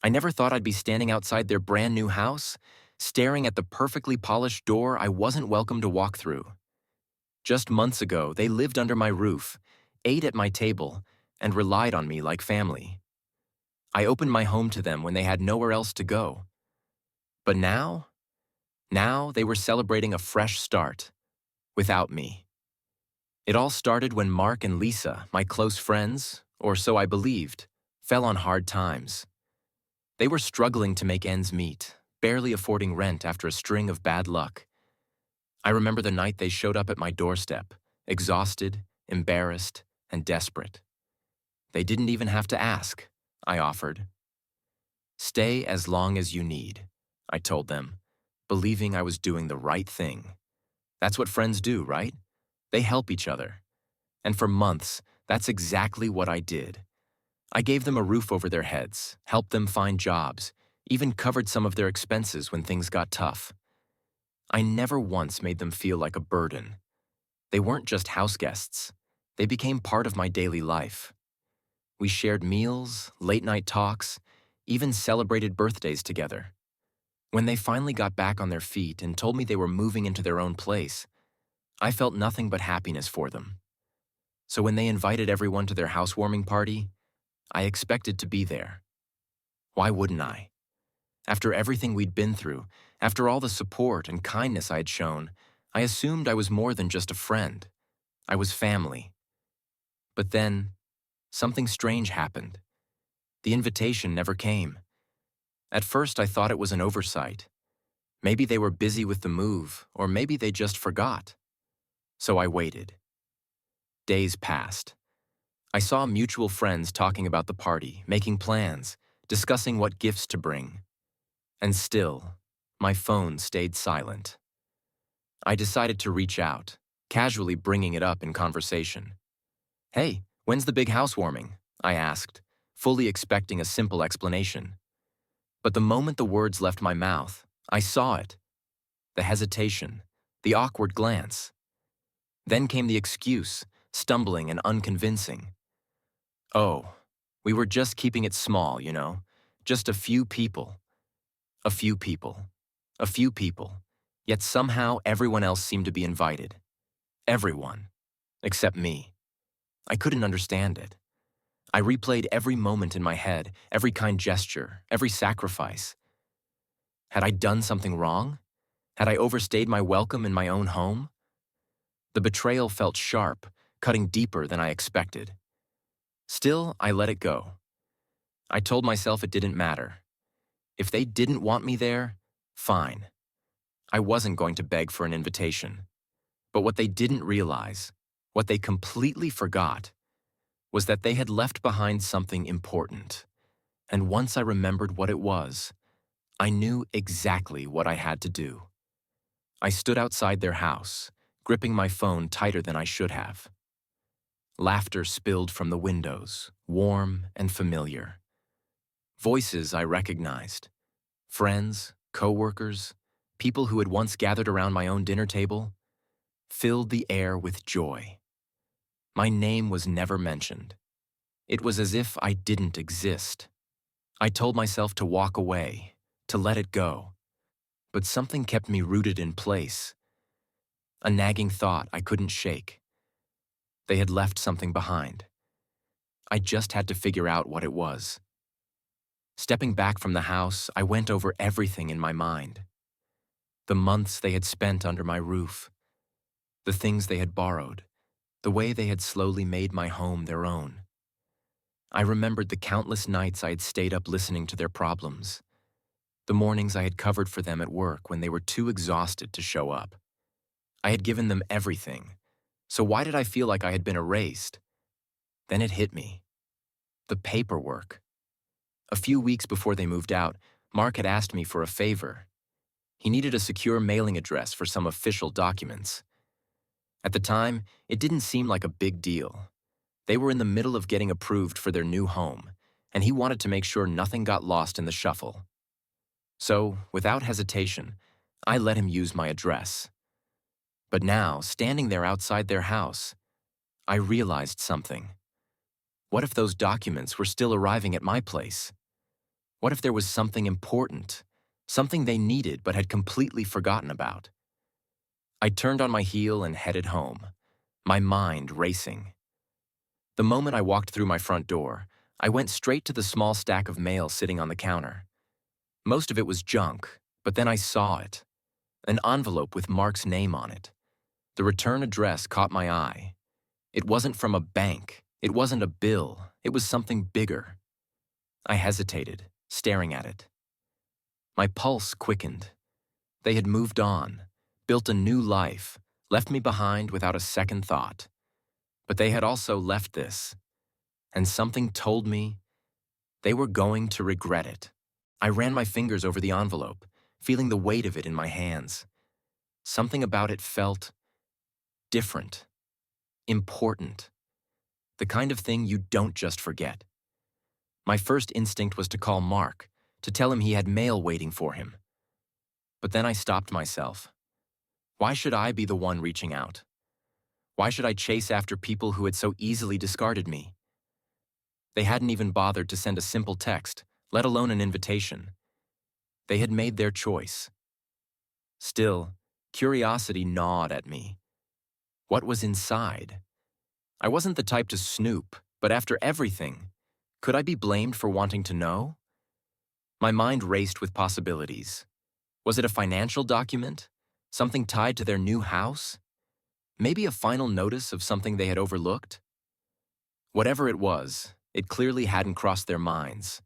I never thought I'd be standing outside their brand new house, staring at the perfectly polished door I wasn't welcome to walk through. Just months ago, they lived under my roof, ate at my table, and relied on me like family. I opened my home to them when they had nowhere else to go. But now they were celebrating a fresh start, without me. It all started when Mark and Lisa, my close friends, or so I believed, fell on hard times. They were struggling to make ends meet, barely affording rent after a string of bad luck. I remember the night they showed up at my doorstep, exhausted, embarrassed, and desperate. They didn't even have to ask, I offered. Stay as long as you need, I told them, believing I was doing the right thing. That's what friends do, right? They help each other. And for months, that's exactly what I did. I gave them a roof over their heads, helped them find jobs, even covered some of their expenses when things got tough. I never once made them feel like a burden. They weren't just house guests. They became part of my daily life. We shared meals, late-night talks, even celebrated birthdays together. When they finally got back on their feet and told me they were moving into their own place, I felt nothing but happiness for them. So when they invited everyone to their housewarming party, I expected to be there. Why wouldn't I? After everything we'd been through, after all the support and kindness I had shown, I assumed I was more than just a friend. I was family. But then, something strange happened. The invitation never came. At first, I thought it was an oversight. Maybe they were busy with the move, or maybe they just forgot. So I waited. Days passed. I saw mutual friends talking about the party, making plans, discussing what gifts to bring. And still, my phone stayed silent. I decided to reach out, casually bringing it up in conversation. "Hey, when's the big housewarming?" I asked, fully expecting a simple explanation. But the moment the words left my mouth, I saw it. The hesitation, the awkward glance. Then came the excuse, stumbling and unconvincing. "Oh, we were just keeping it small, you know. Just a few people. A few people. A few people. Yet somehow everyone else seemed to be invited. Everyone. Except me." I couldn't understand it. I replayed every moment in my head, every kind gesture, every sacrifice. Had I done something wrong? Had I overstayed my welcome in my own home? The betrayal felt sharp, cutting deeper than I expected. Still, I let it go. I told myself it didn't matter. If they didn't want me there, fine. I wasn't going to beg for an invitation. But what they didn't realize, what they completely forgot, was that they had left behind something important. And once I remembered what it was, I knew exactly what I had to do. I stood outside their house, gripping my phone tighter than I should have. Laughter spilled from the windows, warm and familiar. Voices I recognized. Friends, co-workers, people who had once gathered around my own dinner table, filled the air with joy. My name was never mentioned. It was as if I didn't exist. I told myself to walk away, to let it go. But something kept me rooted in place. A nagging thought I couldn't shake. They had left something behind. I just had to figure out what it was. Stepping back from the house, I went over everything in my mind. The months they had spent under my roof. The things they had borrowed. The way they had slowly made my home their own. I remembered the countless nights I had stayed up listening to their problems. The mornings I had covered for them at work when they were too exhausted to show up. I had given them everything. So why did I feel like I had been erased? Then it hit me. The paperwork. A few weeks before they moved out, Mark had asked me for a favor. He needed a secure mailing address for some official documents. At the time, it didn't seem like a big deal. They were in the middle of getting approved for their new home, and he wanted to make sure nothing got lost in the shuffle. So, without hesitation, I let him use my address. But now, standing there outside their house, I realized something. What if those documents were still arriving at my place? What if there was something important, something they needed but had completely forgotten about? I turned on my heel and headed home, my mind racing. The moment I walked through my front door, I went straight to the small stack of mail sitting on the counter. Most of it was junk, but then I saw it. An envelope with Mark's name on it. The return address caught my eye. It wasn't from a bank. It wasn't a bill. It was something bigger. I hesitated, staring at it. My pulse quickened. They had moved on, built a new life, left me behind without a second thought. But they had also left this, and something told me they were going to regret it. I ran my fingers over the envelope, feeling the weight of it in my hands. Something about it felt different, important, the kind of thing you don't just forget. My first instinct was to call Mark, to tell him he had mail waiting for him. But then I stopped myself. Why should I be the one reaching out? Why should I chase after people who had so easily discarded me? They hadn't even bothered to send a simple text, let alone an invitation. They had made their choice. Still, curiosity gnawed at me. What was inside? I wasn't the type to snoop, but after everything, could I be blamed for wanting to know? My mind raced with possibilities. Was it a financial document? Something tied to their new house? Maybe a final notice of something they had overlooked? Whatever it was, it clearly hadn't crossed their minds.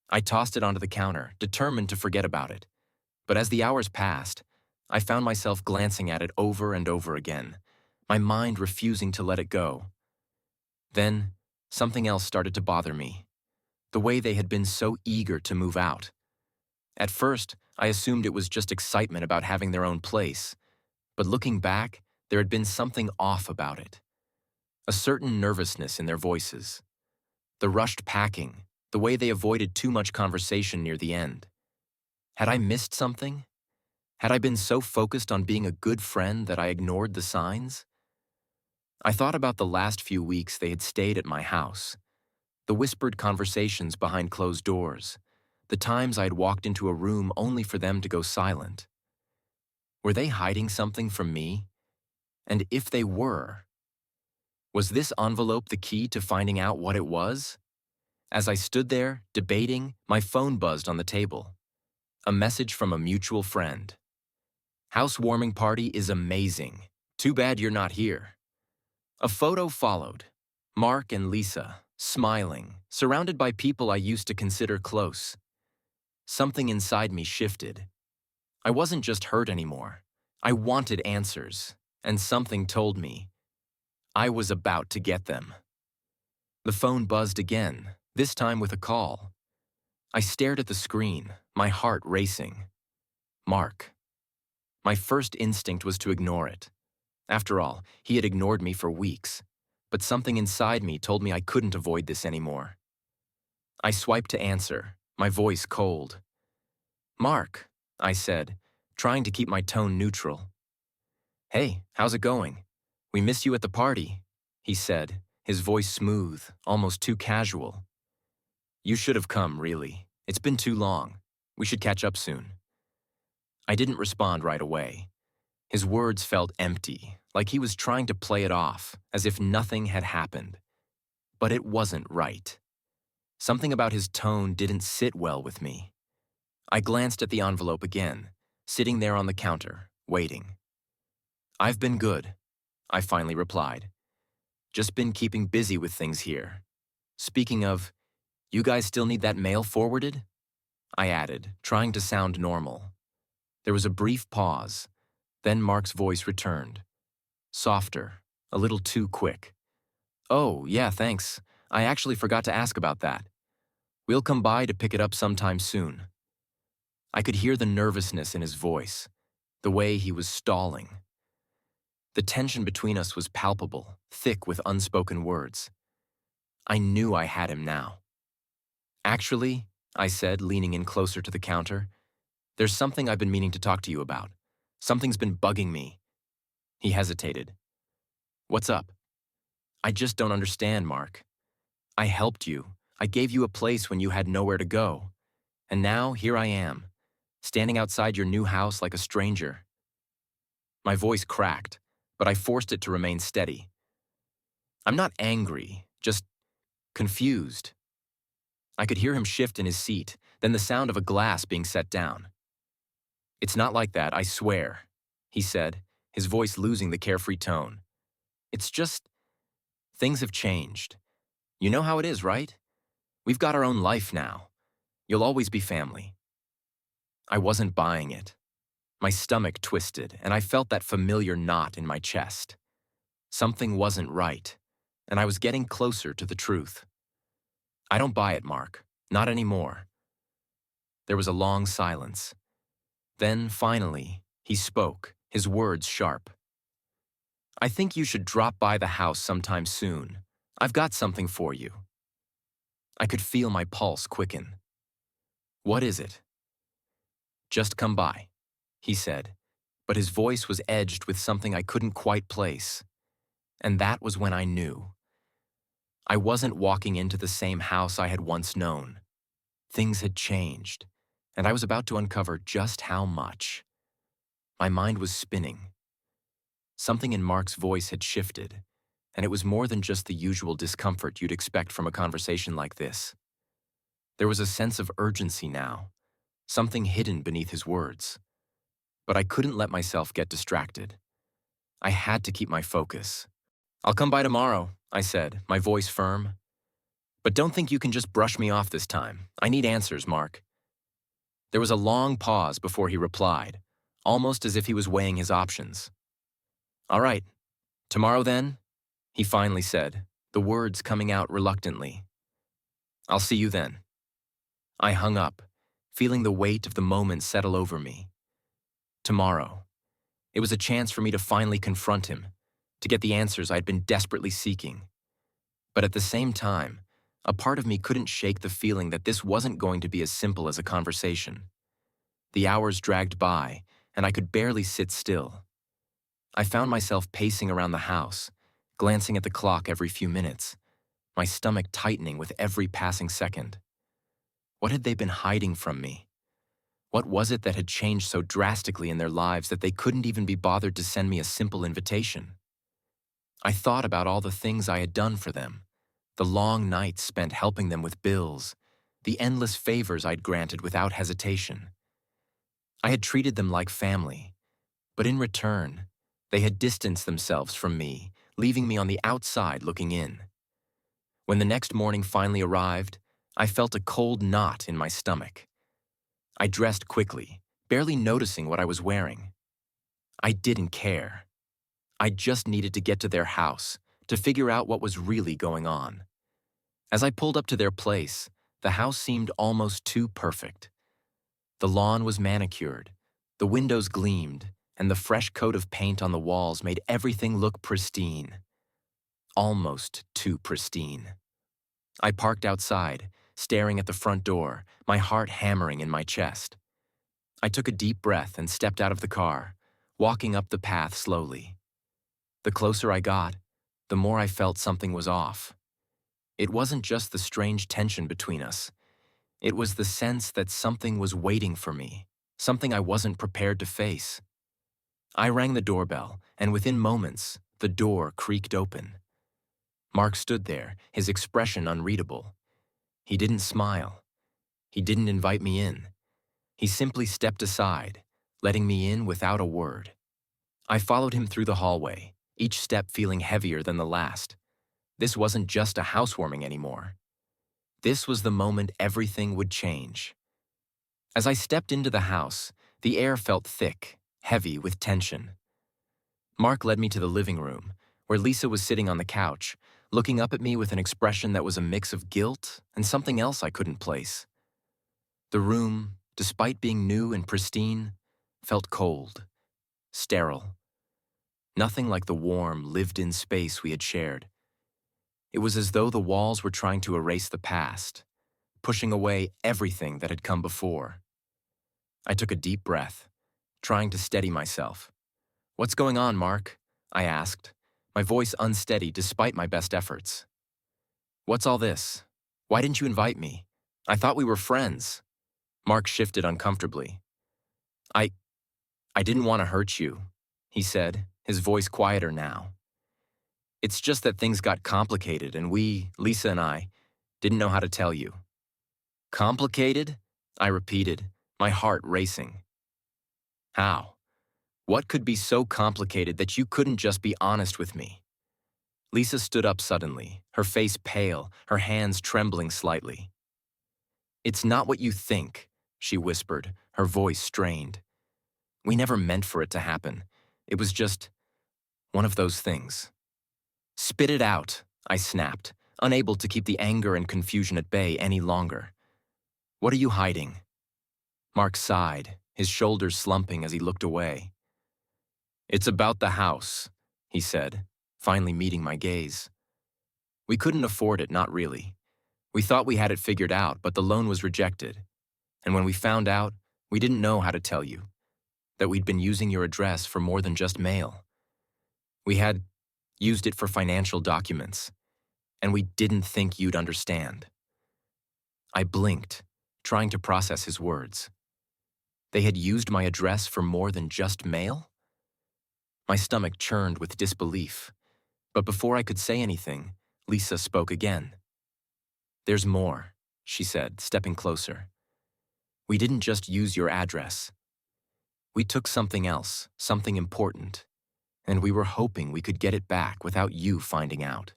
I tossed it onto the counter, determined to forget about it. But as the hours passed, I found myself glancing at it over and over again, my mind refusing to let it go. Then, something else started to bother me. The way they had been so eager to move out. At first, I assumed it was just excitement about having their own place. But looking back, there had been something off about it. A certain nervousness in their voices. The rushed packing, the way they avoided too much conversation near the end. Had I missed something? Had I been so focused on being a good friend that I ignored the signs? I thought about the last few weeks they had stayed at my house. The whispered conversations behind closed doors. The times I had walked into a room only for them to go silent. Were they hiding something from me? And if they were, was this envelope the key to finding out what it was? As I stood there, debating, my phone buzzed on the table. A message from a mutual friend. Housewarming party is amazing. Too bad you're not here. A photo followed. Mark and Lisa, smiling, surrounded by people I used to consider close. Something inside me shifted. I wasn't just hurt anymore. I wanted answers, and something told me I was about to get them. The phone buzzed again, this time with a call. I stared at the screen, my heart racing. Mark. My first instinct was to ignore it. After all, he had ignored me for weeks, but something inside me told me I couldn't avoid this anymore. I swiped to answer, my voice cold. Mark, I said, trying to keep my tone neutral. Hey, how's it going? We missed you at the party, he said, his voice smooth, almost too casual. You should have come, really. It's been too long. We should catch up soon. I didn't respond right away. His words felt empty, like he was trying to play it off, as if nothing had happened. But it wasn't right. Something about his tone didn't sit well with me. I glanced at the envelope again, sitting there on the counter, waiting. I've been good, I finally replied. Just been keeping busy with things here. Speaking of, you guys still need that mail forwarded? I added, trying to sound normal. There was a brief pause. Then Mark's voice returned. Softer, a little too quick. Oh, yeah, thanks. I actually forgot to ask about that. We'll come by to pick it up sometime soon. I could hear the nervousness in his voice, the way he was stalling. The tension between us was palpable, thick with unspoken words. I knew I had him now. Actually, I said, leaning in closer to the counter, there's something I've been meaning to talk to you about. Something's been bugging me. He hesitated. What's up? I just don't understand, Mark. I helped you. I gave you a place when you had nowhere to go. And now, here I am, standing outside your new house like a stranger. My voice cracked, but I forced it to remain steady. I'm not angry, just confused. I could hear him shift in his seat, then the sound of a glass being set down. It's not like that, I swear, he said, his voice losing the carefree tone. It's just, things have changed. You know how it is, right? We've got our own life now. You'll always be family. I wasn't buying it. My stomach twisted, and I felt that familiar knot in my chest. Something wasn't right, and I was getting closer to the truth. I don't buy it, Mark. Not anymore. There was a long silence. Then, finally, he spoke, his words sharp. I think you should drop by the house sometime soon. I've got something for you. I could feel my pulse quicken. What is it? Just come by, he said, but his voice was edged with something I couldn't quite place. And that was when I knew. I wasn't walking into the same house I had once known. Things had changed, and I was about to uncover just how much. My mind was spinning. Something in Mark's voice had shifted, and it was more than just the usual discomfort you'd expect from a conversation like this. There was a sense of urgency now, something hidden beneath his words. But I couldn't let myself get distracted. I had to keep my focus. I'll come by tomorrow, I said, my voice firm. But don't think you can just brush me off this time. I need answers, Mark. There was a long pause before he replied, almost as if he was weighing his options. All right, tomorrow then, he finally said, the words coming out reluctantly. I'll see you then. I hung up, feeling the weight of the moment settle over me. Tomorrow. It was a chance for me to finally confront him, to get the answers I'd been desperately seeking. But at the same time, a part of me couldn't shake the feeling that this wasn't going to be as simple as a conversation. The hours dragged by, and I could barely sit still. I found myself pacing around the house, glancing at the clock every few minutes, my stomach tightening with every passing second. What had they been hiding from me? What was it that had changed so drastically in their lives that they couldn't even be bothered to send me a simple invitation? I thought about all the things I had done for them, the long nights spent helping them with bills, the endless favors I'd granted without hesitation. I had treated them like family, but in return, they had distanced themselves from me, leaving me on the outside looking in. When the next morning finally arrived, I felt a cold knot in my stomach. I dressed quickly, barely noticing what I was wearing. I didn't care. I just needed to get to their house, to figure out what was really going on. As I pulled up to their place, the house seemed almost too perfect. The lawn was manicured, the windows gleamed, and the fresh coat of paint on the walls made everything look pristine. Almost too pristine. I parked outside, staring at the front door, my heart hammering in my chest. I took a deep breath and stepped out of the car, walking up the path slowly. The closer I got, the more I felt something was off. It wasn't just the strange tension between us. It was the sense that something was waiting for me, something I wasn't prepared to face. I rang the doorbell, and within moments, the door creaked open. Mark stood there, his expression unreadable. He didn't smile. He didn't invite me in. He simply stepped aside, letting me in without a word. I followed him through the hallway, each step feeling heavier than the last. This wasn't just a housewarming anymore. This was the moment everything would change. As I stepped into the house, the air felt thick, heavy with tension. Mark led me to the living room, where Lisa was sitting on the couch, looking up at me with an expression that was a mix of guilt and something else I couldn't place. The room, despite being new and pristine, felt cold, sterile. Nothing like the warm, lived-in space we had shared. It was as though the walls were trying to erase the past, pushing away everything that had come before. I took a deep breath, trying to steady myself. "What's going on, Mark?" I asked, my voice unsteady despite my best efforts. "What's all this? Why didn't you invite me? I thought we were friends." Mark shifted uncomfortably. I, I didn't want to hurt you, he said, his voice quieter now. It's just that things got complicated and we, Lisa and I, didn't know how to tell you. Complicated? I repeated, my heart racing. How? What could be so complicated that you couldn't just be honest with me? Lisa stood up suddenly, her face pale, her hands trembling slightly. It's not what you think, she whispered, her voice strained. We never meant for it to happen. It was just one of those things. Spit it out, I snapped, unable to keep the anger and confusion at bay any longer. What are you hiding? Mark sighed, his shoulders slumping as he looked away. It's about the house, he said, finally meeting my gaze. We couldn't afford it, not really. We thought we had it figured out, but the loan was rejected. And when we found out, we didn't know how to tell you that we'd been using your address for more than just mail. We had used it for financial documents, and we didn't think you'd understand. I blinked, trying to process his words. They had used my address for more than just mail? My stomach churned with disbelief, but before I could say anything, Lisa spoke again. There's more, she said, stepping closer. We didn't just use your address. We took something else, something important, and we were hoping we could get it back without you finding out.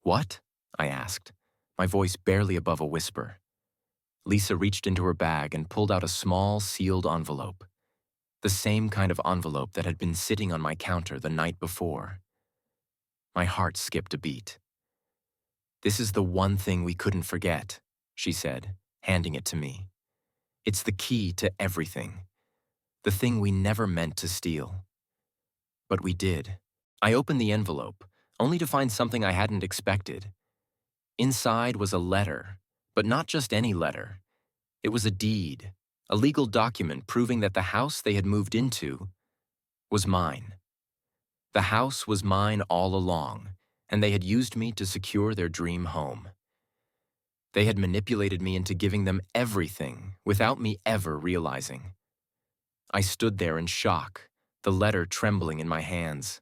What? I asked, my voice barely above a whisper. Lisa reached into her bag and pulled out a small, sealed envelope. The same kind of envelope that had been sitting on my counter the night before. My heart skipped a beat. This is the one thing we couldn't forget, she said, handing it to me. It's the key to everything. The thing we never meant to steal. But we did. I opened the envelope, only to find something I hadn't expected. Inside was a letter, but not just any letter. It was a deed, a legal document proving that the house they had moved into was mine. The house was mine all along, and they had used me to secure their dream home. They had manipulated me into giving them everything without me ever realizing. I stood there in shock, the letter trembling in my hands.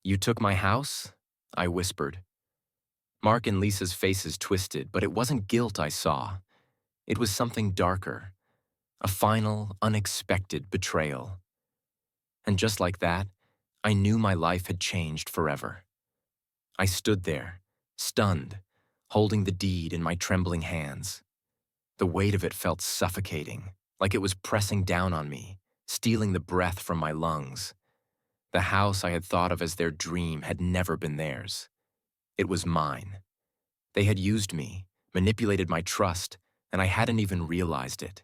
You took my house? I whispered. Mark and Lisa's faces twisted, but it wasn't guilt I saw. It was something darker, a final, unexpected betrayal. And just like that, I knew my life had changed forever. I stood there, stunned, holding the deed in my trembling hands. The weight of it felt suffocating, like it was pressing down on me, stealing the breath from my lungs. The house I had thought of as their dream had never been theirs. It was mine. They had used me, manipulated my trust, and I hadn't even realized it.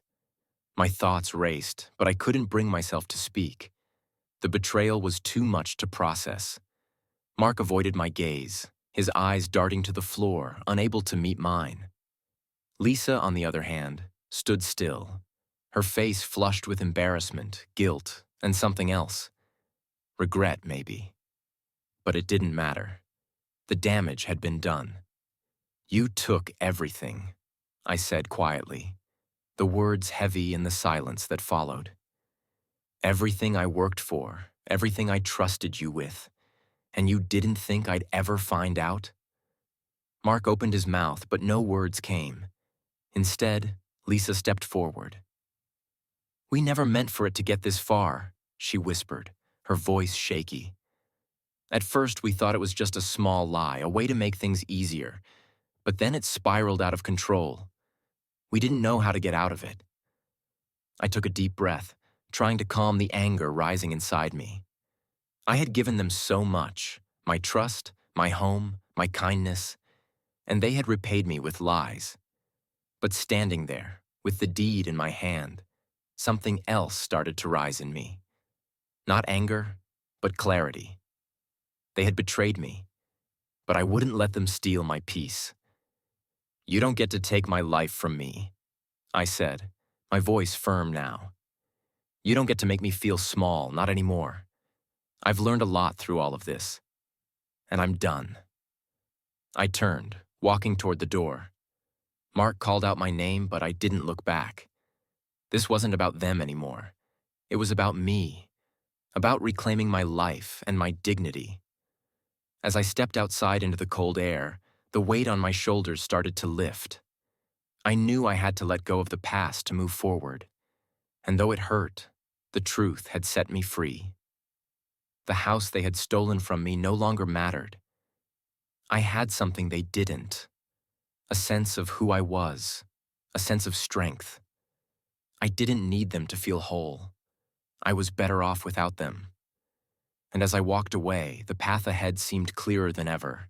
My thoughts raced, but I couldn't bring myself to speak. The betrayal was too much to process. Mark avoided my gaze, his eyes darting to the floor, unable to meet mine. Lisa, on the other hand, stood still, her face flushed with embarrassment, guilt, and something else. Regret, maybe. But it didn't matter. The damage had been done. You took everything, I said quietly, the words heavy in the silence that followed. Everything I worked for, everything I trusted you with, and you didn't think I'd ever find out? Mark opened his mouth, but no words came. Instead, Lisa stepped forward. We never meant for it to get this far, she whispered, her voice shaky. At first, we thought it was just a small lie, a way to make things easier, but then it spiraled out of control. We didn't know how to get out of it. I took a deep breath, trying to calm the anger rising inside me. I had given them so much, my trust, my home, my kindness, and they had repaid me with lies. But standing there, with the deed in my hand, something else started to rise in me. Not anger, but clarity. They had betrayed me, but I wouldn't let them steal my peace. You don't get to take my life from me, I said, my voice firm now. You don't get to make me feel small, not anymore. I've learned a lot through all of this, and I'm done. I turned, walking toward the door. Mark called out my name, but I didn't look back. This wasn't about them anymore. It was about me, about reclaiming my life and my dignity. As I stepped outside into the cold air, the weight on my shoulders started to lift. I knew I had to let go of the past to move forward. And though it hurt, the truth had set me free. The house they had stolen from me no longer mattered. I had something they didn't, a sense of who I was, a sense of strength. I didn't need them to feel whole. I was better off without them. And as I walked away, the path ahead seemed clearer than ever.